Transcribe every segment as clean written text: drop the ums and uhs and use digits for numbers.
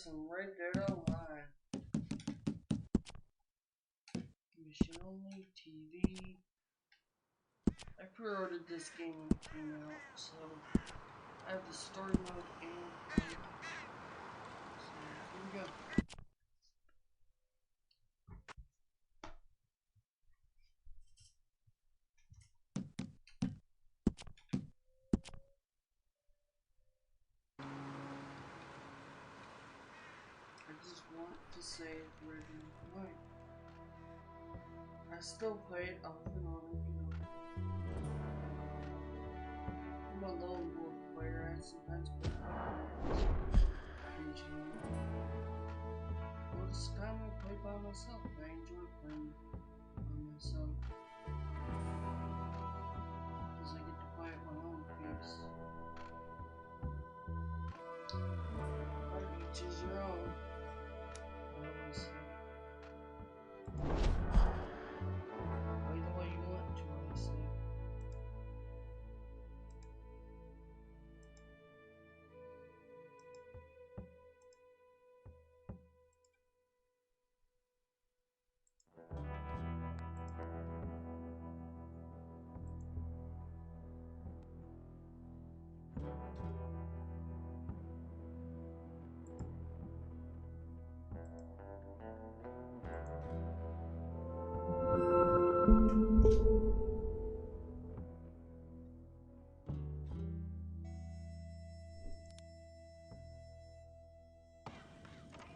some Red Dead Online. Mission only, TV. I pre-ordered this game when it came out, so I have the story mode and so here we go. I just want to say Red Dead Online. I still play it off and on, you know. I'm a lone wolf player. I sometimes play most of the time I play by myself. I enjoy playing by myself because I get to play at my own pace. But each is your own. Play the way you want to, I say.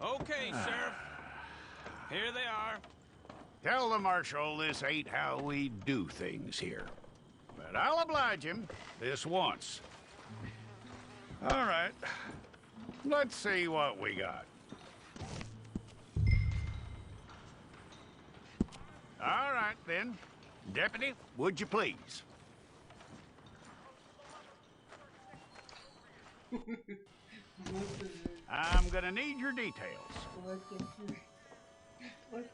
Okay, Sheriff. Here they are. Tell the Marshal this ain't how we do things here. But I'll oblige him this once. All right. Let's see what we got. All right, then. Deputy, would you please? I'm gonna need your details. What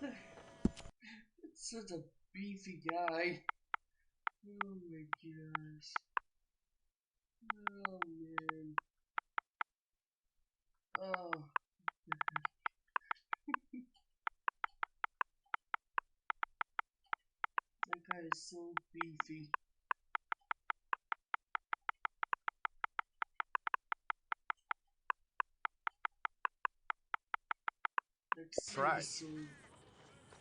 the? It's such a beefy guy. Oh my gosh. Oh man. Oh. That guy is so beefy. That's right.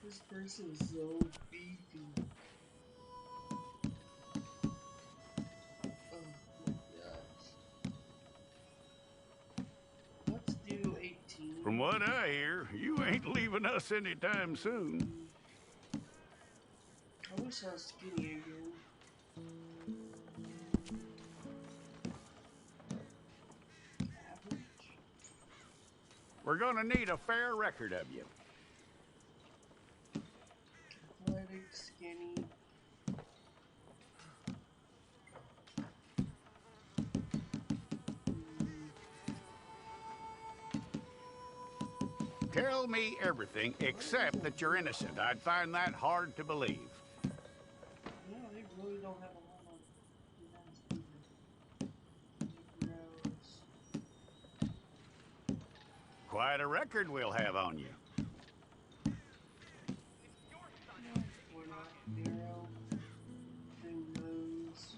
This person is so beefy. Oh my gosh. Let's do 18. From what I hear, you ain't leaving us anytime soon. I wish I was skinny again. Average? We're gonna need a fair record of you. Athletic, skinny. Tell me everything except that you're innocent. I'd find that hard to believe. No, they really don't have a lot of nose. Quite a record we'll have on you. We're not narrow. Thin nose.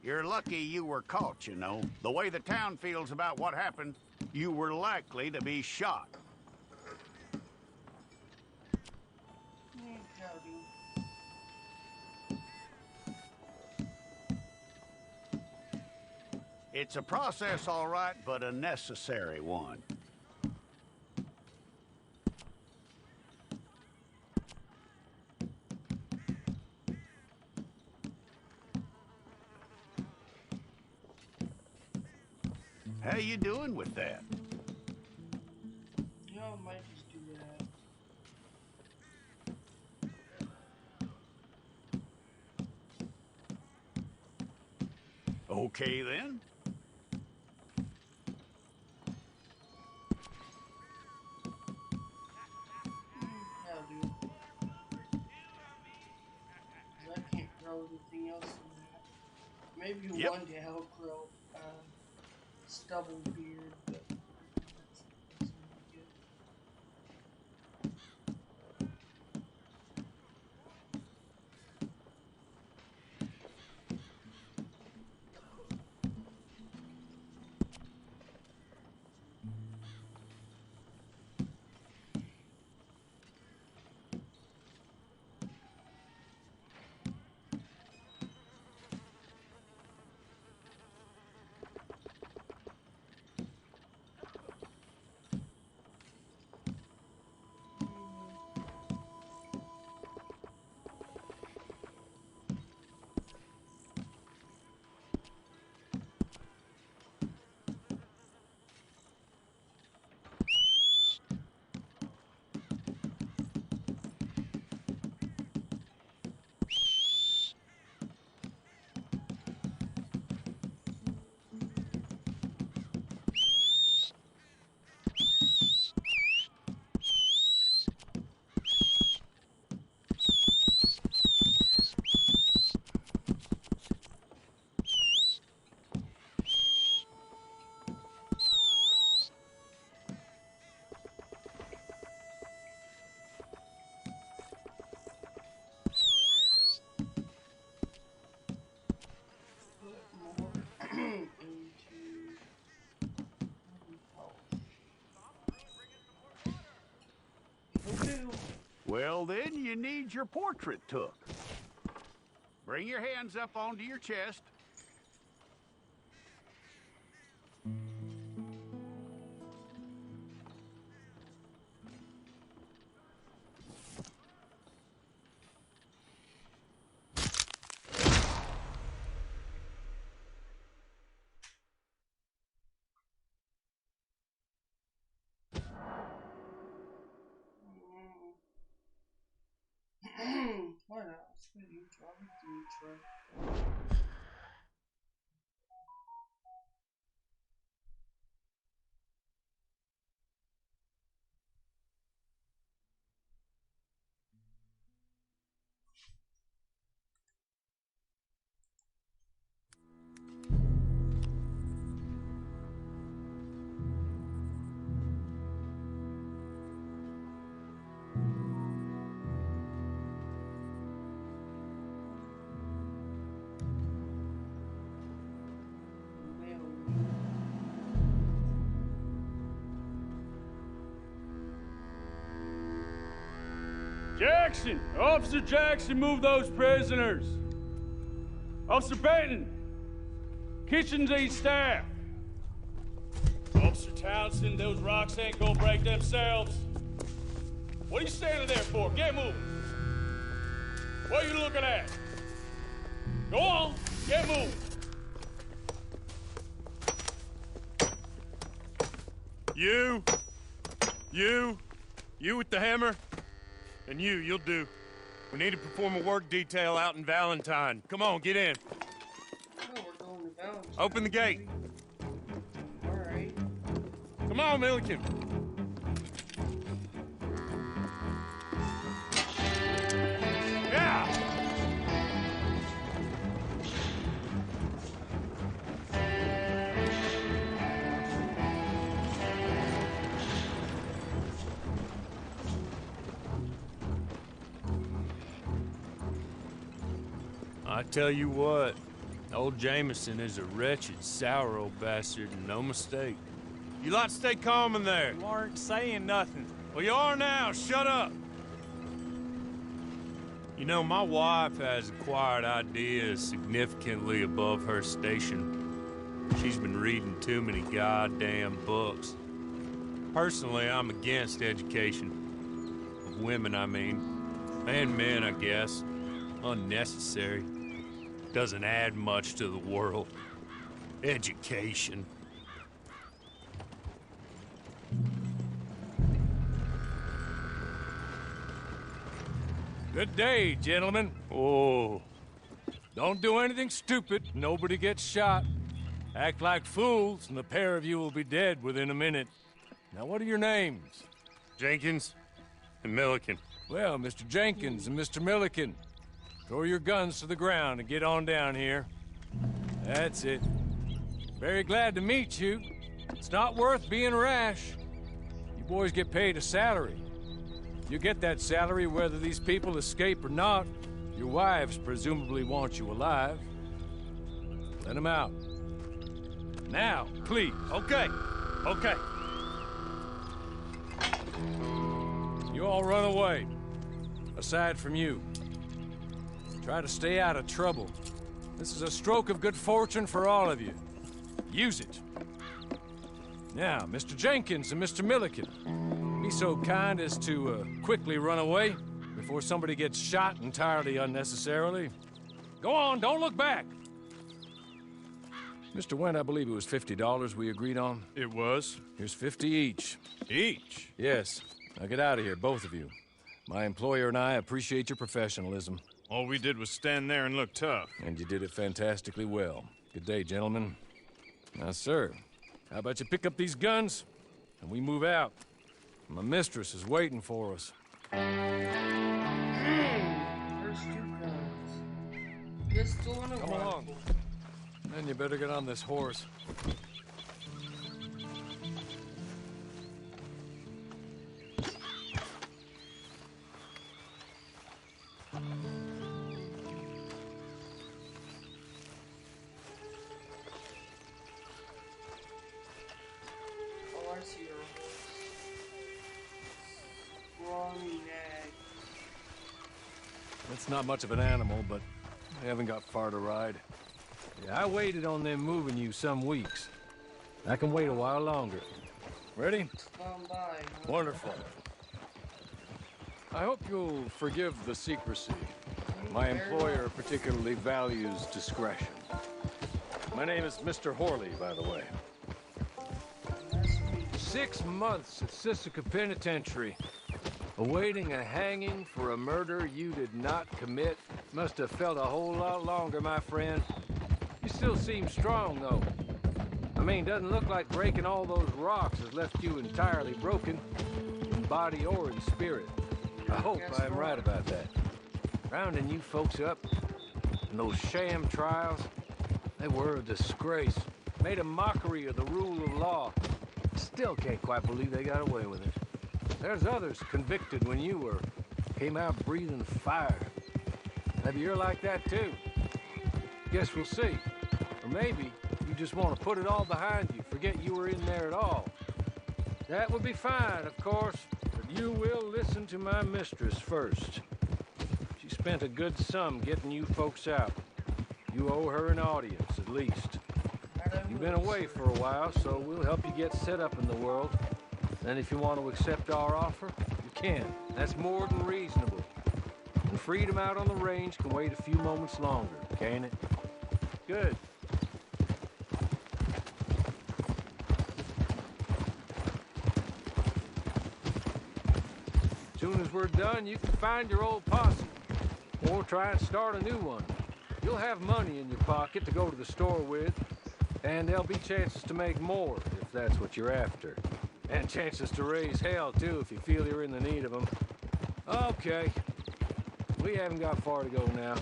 You're lucky you were caught, you know. The way the town feels about what happened, you were likely to be shot. It's a process, all right, but a necessary one. How you doing with that? Yeah, I might just do that. Okay, then. That'll do. 'Cause I can't throw anything else in that. Maybe Yep. one day I'll grow stubble beard, but that's gonna be good. Put more into health. It'll do. Well, then you need your portrait took. Bring your hands up onto your chest. Why not? Let's go to intro. I'll make the intro. Jackson! Officer Jackson, move those prisoners! Officer Benton! Kitchens aid staff! Officer Townsend, those rocks ain't gonna break themselves. What are you standing there for? Get moving! What are you looking at? Go on, get moving! You with the hammer? And you'll do. We need to perform a work detail out in Valentine. Come on, get in. Oh, we're going to Valentine. Open the gate. Alright. Come on, Milliken. Yeah! I tell you what, old Jameson is a wretched, sour old bastard, and no mistake. You lot stay calm in there. You aren't saying nothing. Well, you are now. Shut up. You know, my wife has acquired ideas significantly above her station. She's been reading too many goddamn books. Personally, I'm against education. Of women, I mean. And men, I guess. Unnecessary. Doesn't add much to the world. Education. Good day, gentlemen. Oh. Don't do anything stupid. Nobody gets shot. Act like fools, and the pair of you will be dead within a minute. Now, what are your names? Jenkins and Milliken. Well, Mr. Jenkins and Mr. Milliken, throw your guns to the ground and get on down here. That's it. Very glad to meet you. It's not worth being rash. You boys get paid a salary. You get that salary whether these people escape or not. Your wives presumably want you alive. Let them out. Now, please. Okay. Okay. You all run away. Aside from you. Try to stay out of trouble. This is a stroke of good fortune for all of you. Use it. Now, Mr. Jenkins and Mr. Milliken, be so kind as to quickly run away before somebody gets shot entirely unnecessarily. Go on, don't look back. Mr. Wendt, I believe it was $50 we agreed on. It was. Here's 50 each. Each? Yes. Now get out of here, both of you. My employer and I appreciate your professionalism. All we did was stand there and look tough. And you did it fantastically well. Good day, gentlemen. Now, sir, how about you pick up these guns and we move out? My mistress is waiting for us. There's 2 guns. Pistol and a Come rifle. along. Then you better get on this horse. Oh, I see your horse. Scrawny nag. That's not much of an animal, but I haven't got far to ride. Yeah, I waited on them moving you some weeks. I can wait a while longer. Ready? Stand by. Huh? Wonderful. I hope you'll forgive the secrecy. My employer particularly values discretion. My name is Mr. Horley, by the way. Nice to meet you. 6 months at Sisika Penitentiary. Awaiting a hanging for a murder you did not commit. Must have felt a whole lot longer, my friend. You still seem strong, though. I mean, doesn't look like breaking all those rocks has left you entirely broken, in body or in spirit. I hope I am right about that. Rounding you folks up, and those sham trials, they were a disgrace. Made a mockery of the rule of law. Still can't quite believe they got away with it. There's others convicted when you were. Came out breathing fire. Maybe you're like that too. Guess we'll see. Or maybe you just want to put it all behind you, forget you were in there at all. That would be fine, of course, but you will listen to my mistress first. She spent a good sum getting you folks out. You owe her an audience, at least. You've been away for a while, so we'll help you get set up in the world. Then if you want to accept our offer, you can. That's more than reasonable. And freedom out on the range can wait a few moments longer, can't it? Good. As soon as we're done, you can find your old posse. Or try and start a new one. You'll have money in your pocket to go to the store with. And there'll be chances to make more, if that's what you're after. And chances to raise hell, too, if you feel you're in the need of them. Okay. We haven't got far to go now.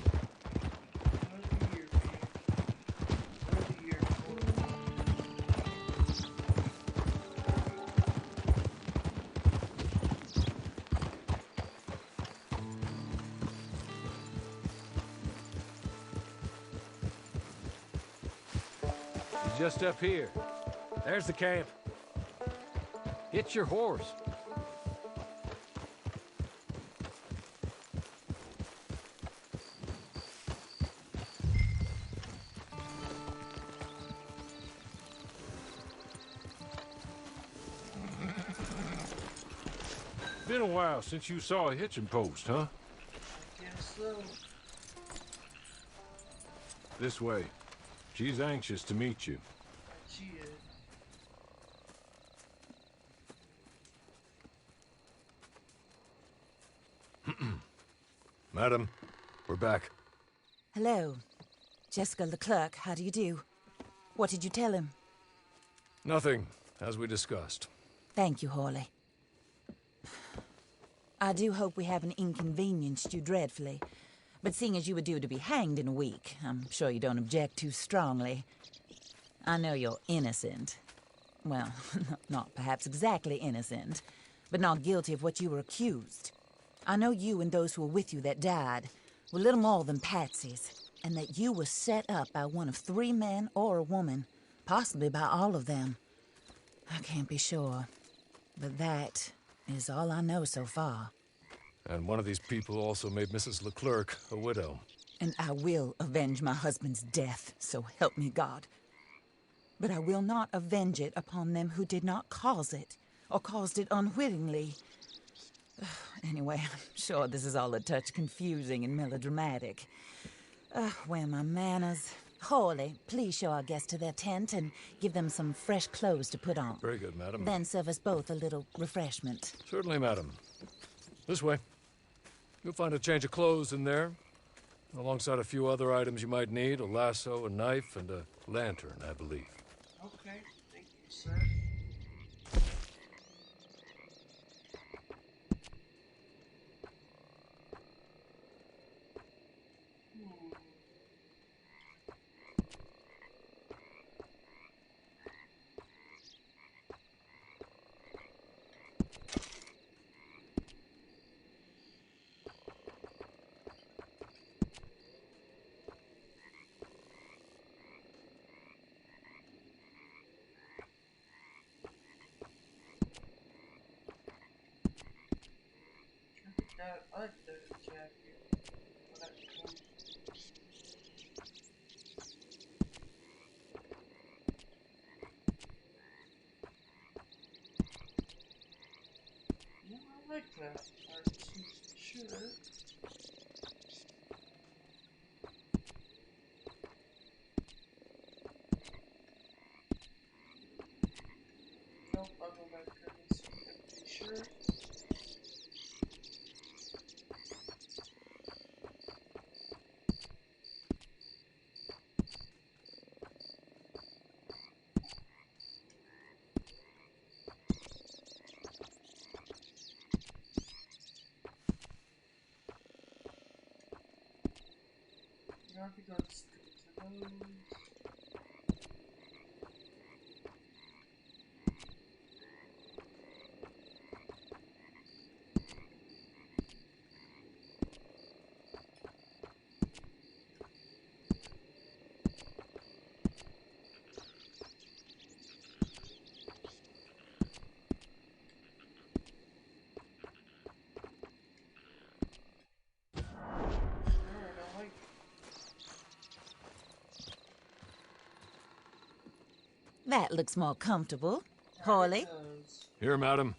He's just up here. There's the camp. Hitch your horse. Been a while since you saw a hitching post, huh? Guess so. This way. She's anxious to meet you. She is. Madam, we're back. Hello. Jessica Leclerc, how do you do? What did you tell him? Nothing, as we discussed. Thank you, Hawley. I do hope we haven't inconvenienced you dreadfully. But seeing as you were due to be hanged in a week, I'm sure you don't object too strongly. I know you're innocent. Well, not perhaps exactly innocent, but not guilty of what you were accused. I know you and those who were with you that died were little more than patsies, and that you were set up by one of 3 men or a woman, possibly by all of them. I can't be sure, but that is all I know so far. And one of these people also made Mrs. Leclerc a widow. And I will avenge my husband's death, so help me God. But I will not avenge it upon them who did not cause it, or caused it unwittingly. Anyway, I'm sure this is all a touch confusing and melodramatic. Where are my manners? Hawley, please show our guests to their tent and give them some fresh clothes to put on. Very good, madam. Then serve us both a little refreshment. Certainly, madam. This way. You'll find a change of clothes in there, alongside a few other items you might need, a lasso, a knife, and a lantern, I believe. Okay, thank you, sir. I like the jacket. I like the color. Yeah, I like that. I just need to be sure. Nope, I'll go back there and see if be sure. I have to go straight to those. Alright, I like it. That looks more comfortable. Hawley, Here, madam.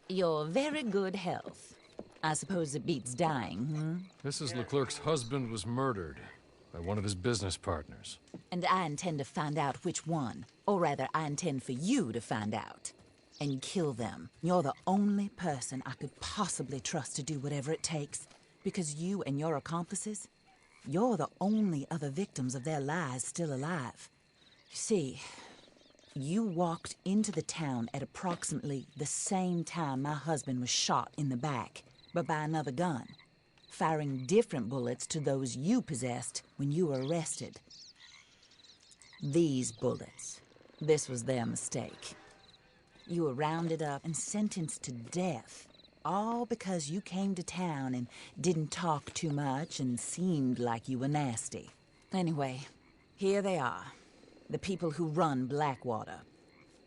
your very good health. I suppose it beats dying, Mrs. Leclerc's husband was murdered by one of his business partners. And I intend to find out which one. Or rather, I intend for you to find out. And kill them. You're the only person I could possibly trust to do whatever it takes. Because you and your accomplices, you're the only other victims of their lies still alive. You see, you walked into the town at approximately the same time my husband was shot in the back, but by another gun, firing different bullets to those you possessed when you were arrested. These bullets, this was their mistake. You were rounded up and sentenced to death, all because you came to town and didn't talk too much and seemed like you were nasty. Anyway, here they are, the people who run Blackwater.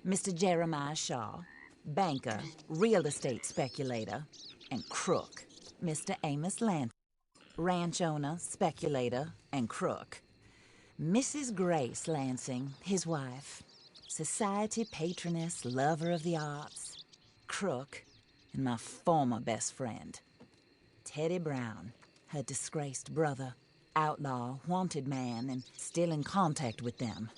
Mr. Jeremiah Shaw, banker, real estate speculator, and crook. Mr. Amos Lansing, ranch owner, speculator, and crook. Mrs. Grace Lansing, his wife, society patroness, lover of the arts, crook, and my former best friend. Teddy Brown, her disgraced brother, outlaw, wanted man, and still in contact with them.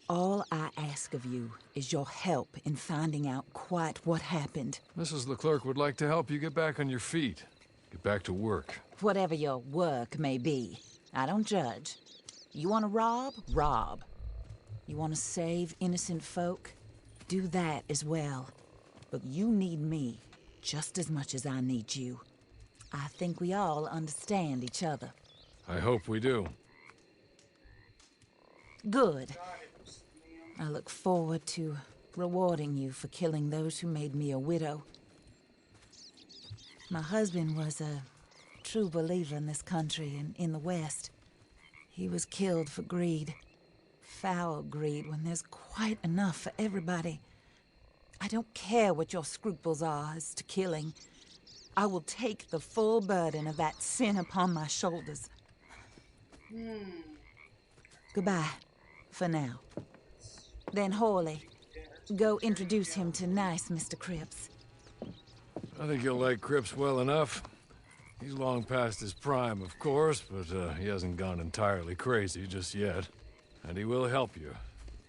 All I ask of you is your help in finding out quite what happened. Mrs. Leclerc would like to help you get back on your feet. Get back to work. Whatever your work may be, I don't judge. You want to rob? Rob. You want to save innocent folk? Do that as well. But you need me just as much as I need you. I think we all understand each other. I hope we do. Good. I look forward to rewarding you for killing those who made me a widow. My husband was a true believer in this country and in the West. He was killed for greed. Foul greed when there's quite enough for everybody. I don't care what your scruples are as to killing. I will take the full burden of that sin upon my shoulders. Goodbye, for now. Then Hawley, go introduce him to nice Mr. Cripps. I think you'll like Cripps well enough. He's long past his prime, of course, but he hasn't gone entirely crazy just yet. And he will help you,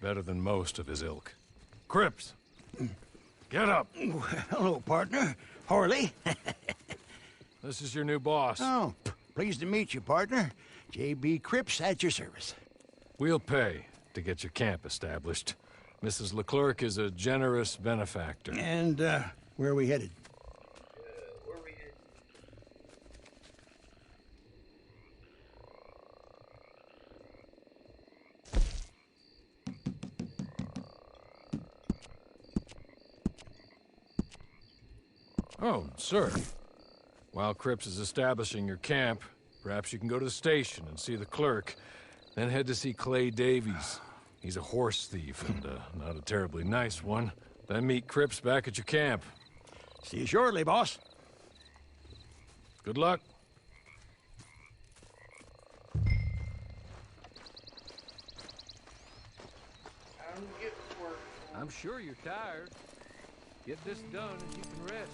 better than most of his ilk. Cripps! Get up! Hello, partner. Harley. This is your new boss. Oh, pleased to meet you, partner. J.B. Cripps at your service. We'll pay to get your camp established. Mrs. Leclerc is a generous benefactor. And, where are we headed? Where we headed? Oh, sir. While Cripps is establishing your camp, perhaps you can go to the station and see the clerk, then head to see Clay Davies. He's a horse thief, and not a terribly nice one. Then meet Cripps back at your camp. See you shortly, boss. Good luck. Time to get to work. I'm sure you're tired. Get this done and you can rest.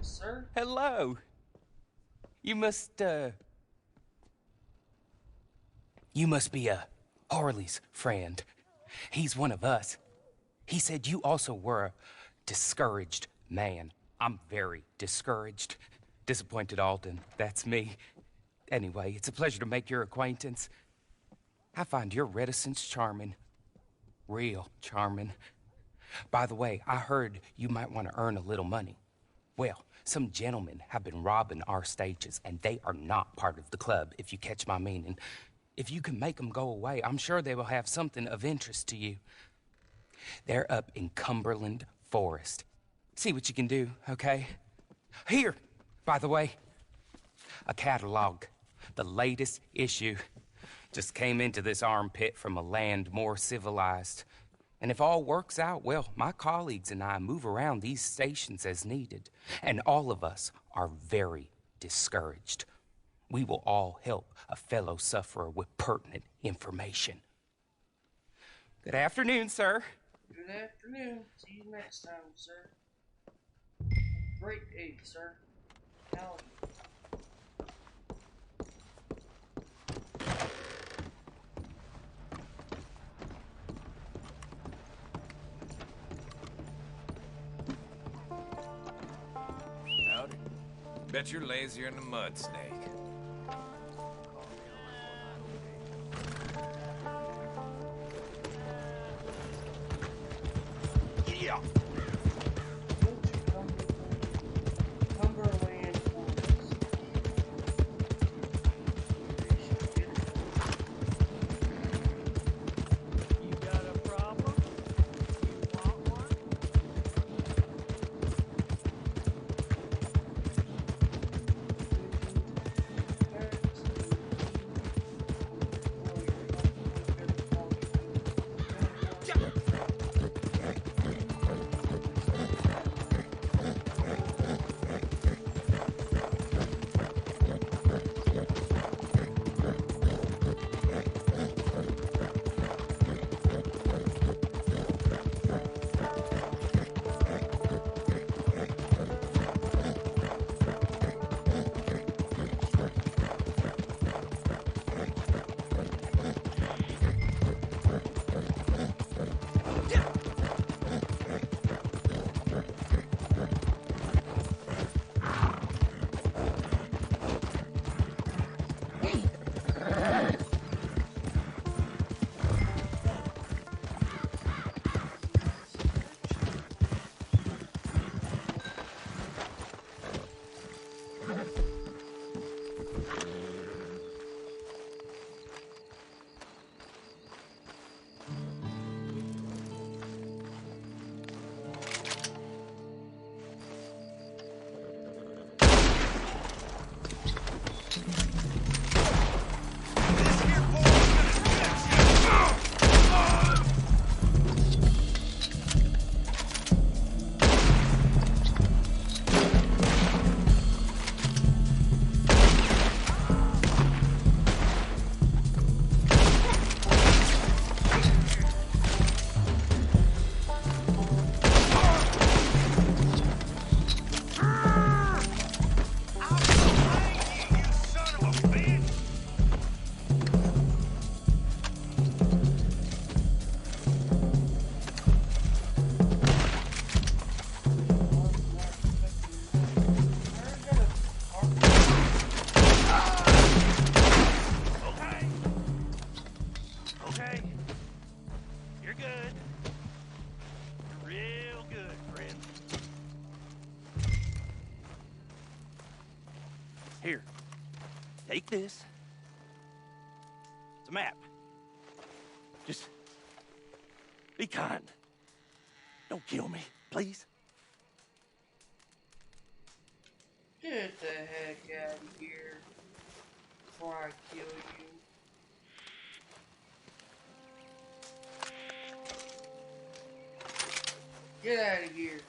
Sir? Hello. You must be Harley's friend. He's one of us. He said you also were a discouraged man. I'm very discouraged. Disappointed Alden, that's me. Anyway, it's a pleasure to make your acquaintance. I find your reticence charming. Real charming. By the way, I heard you might want to earn a little money. Well, some gentlemen have been robbing our stages, and they are not part of the club, if you catch my meaning. If you can make them go away, I'm sure they will have something of interest to you. They're up in Cumberland Forest. See what you can do, okay? Here, by the way, a catalog. The latest issue. Just came into this armpit from a land more civilized. And if all works out, well, my colleagues and I move around these stations as needed. And all of us are very discouraged. We will all help a fellow sufferer with pertinent information. Good afternoon, sir. Good afternoon. See you next time, sir. Great day, sir. hell. Howdy. Bet you're lazier than a mud snake. Yeah. Cumberland Forest. You got a problem? You want one? Here, take this. It's a map. Just be kind. Don't kill me, please. Get the heck out of here before I kill you. Get out of here.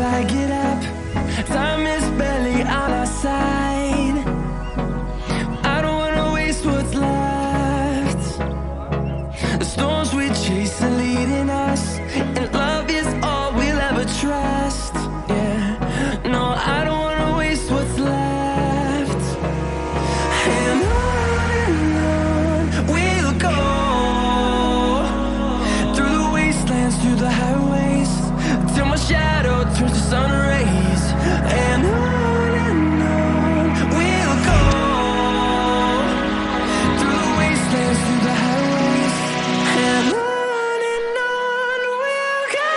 I get up. Time is barely on our side. I don't wanna waste what's left. The storms we chase are leading us, and love is all we'll ever trust. Yeah, no, I don't wanna waste what's left. And on we'll go, through the wastelands, through the highways, till my shadow turns to sun rays. And on we'll go, through the wastelands, through the highways, and on we'll go.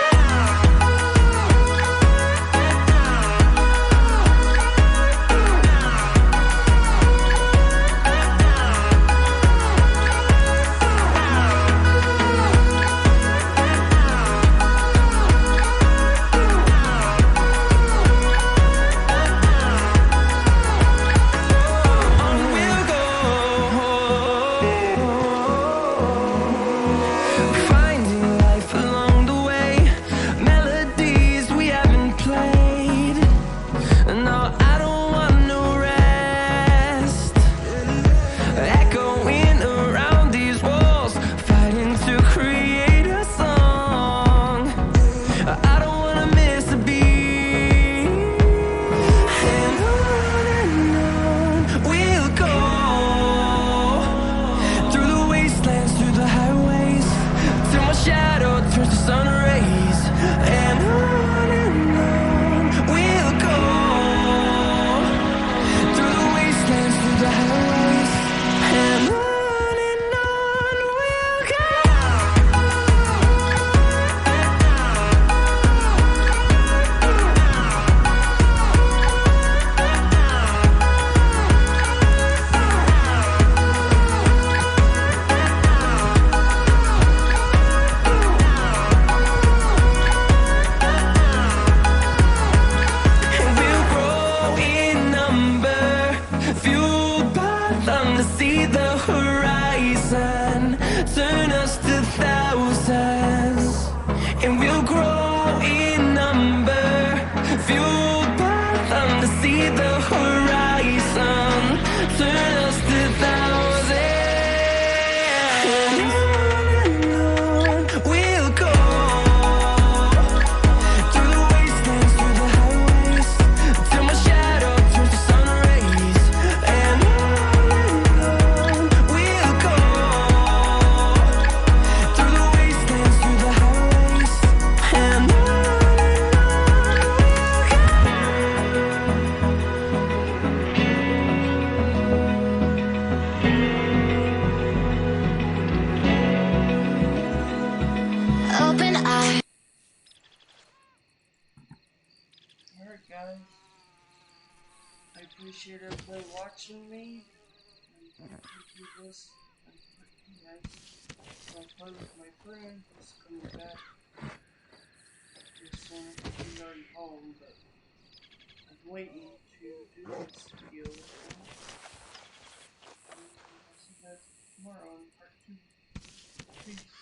Finding life along the way, melodies we haven't played. No, I don't want no rest. Echoing around these walls, fighting to create a song. I don't wanna miss a beat. And on we'll go, through the wastelands, through the highways, till my shadow turns to sun rays. And on we'll go, through the wastelands, through the highways, and on we'll go. And we'll grow in number, fueled by them to see the horizon, turn us to thousands. And we'll grow in number, fueled by them to see the horizon, turn us to thousands. And on we'll go, through the wastelands, through the highways, till my shadow turns to sun rays. And on we'll go, through the wastelands, through the highways, and on we'll go. Open eye. Alright guys, I appreciate everybody watching me, and I do this as nice. So I play with my friend who's coming back here soon. He's already home, but I'm waiting to do this video with him. And I'll see you guys tomorrow in part 2. Peace.